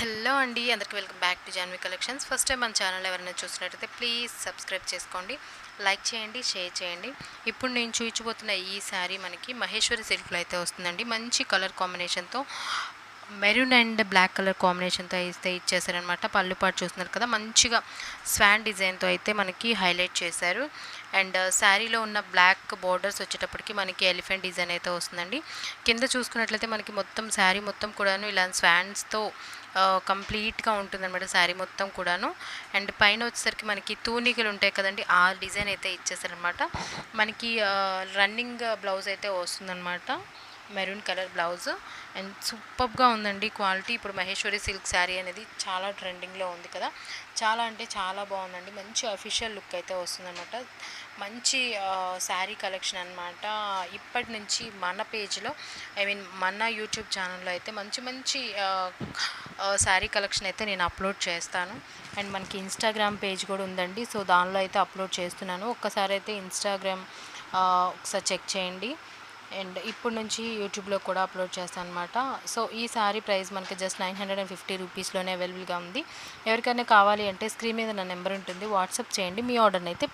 Hello అండి, అందరికి welcome back to Janvi collections. First time మన ఛానల్ ఎవరైనా చూసినట్టయితే ప్లీజ్ సబ్స్క్రైబ్ చేసుకోండి, లైక్ చేయండి, షేర్ చేయండి. ఇప్పుడు నేను చూపించబోతున్న ఈ శారీ మనకి మహేశ్వరి సిల్క్లో అయితే వస్తుందండి. మంచి కలర్ కాంబినేషన్తో మెరూన్ అండ్ బ్లాక్ కలర్ కాంబినేషన్తో అయితే ఇచ్చేసారనమాట. పళ్ళు పాటు చూస్తున్నారు కదా, మంచిగా స్వాన్ డిజైన్తో అయితే మనకి హైలైట్ చేశారు. అండ్ శారీలో ఉన్న బ్లాక్ బోర్డర్స్ వచ్చేటప్పటికి మనకి ఎలిఫెంట్ డిజైన్ అయితే వస్తుందండి. కింద చూసుకున్నట్లయితే మనకి మొత్తం శారీ మొత్తం కూడాను ఇలా స్వాన్స్తో కంప్లీట్గా ఉంటుందన్నమాట శారీ మొత్తం కూడాను. అండ్ పైన వచ్చేసరికి మనకి తూనికలు ఉంటాయి కదండి, ఆ డిజైన్ అయితే ఇచ్చేసారనమాట. మనకి రన్నింగ్ బ్లౌజ్ అయితే వస్తుందన్నమాట, మెరూన్ కలర్ బ్లౌజ్. అండ్ సూపర్గా ఉందండి క్వాలిటీ. ఇప్పుడు మహేశ్వరి సిల్క్ శారీ అనేది చాలా ట్రెండింగ్లో ఉంది కదా, చాలా అంటే చాలా బాగుందండి. మంచి అఫీషియల్ లుక్ అయితే వస్తుందన్నమాట. మంచి శారీ కలెక్షన్ అనమాట. ఇప్పటి నుంచి మన పేజ్లో, మన యూట్యూబ్ ఛానల్లో అయితే మంచి మంచి శారీ కలెక్షన్ అయితే నేను అప్లోడ్ చేస్తాను. అండ్ మనకి ఇన్స్టాగ్రామ్ పేజ్ కూడా ఉందండి, సో దానిలో అయితే అప్లోడ్ చేస్తున్నాను. ఒక్కసారి అయితే ఇన్స్టాగ్రామ్ ఒకసారి చెక్ చేయండి. అండ్ ఇప్పుడు నుంచి యూట్యూబ్లో కూడా అప్లోడ్ చేస్తాను అనమాట. సో ఈ శారీ ప్రైస్ మనకి జస్ట్ 950 రూపీస్లోనే అవైలబుల్గా ఉంది. ఎవరికైనా కావాలి అంటే స్క్రీన్ మీద నా నెంబర్ ఉంటుంది, వాట్సాప్ చేయండి, మీ ఆర్డర్ని అయితే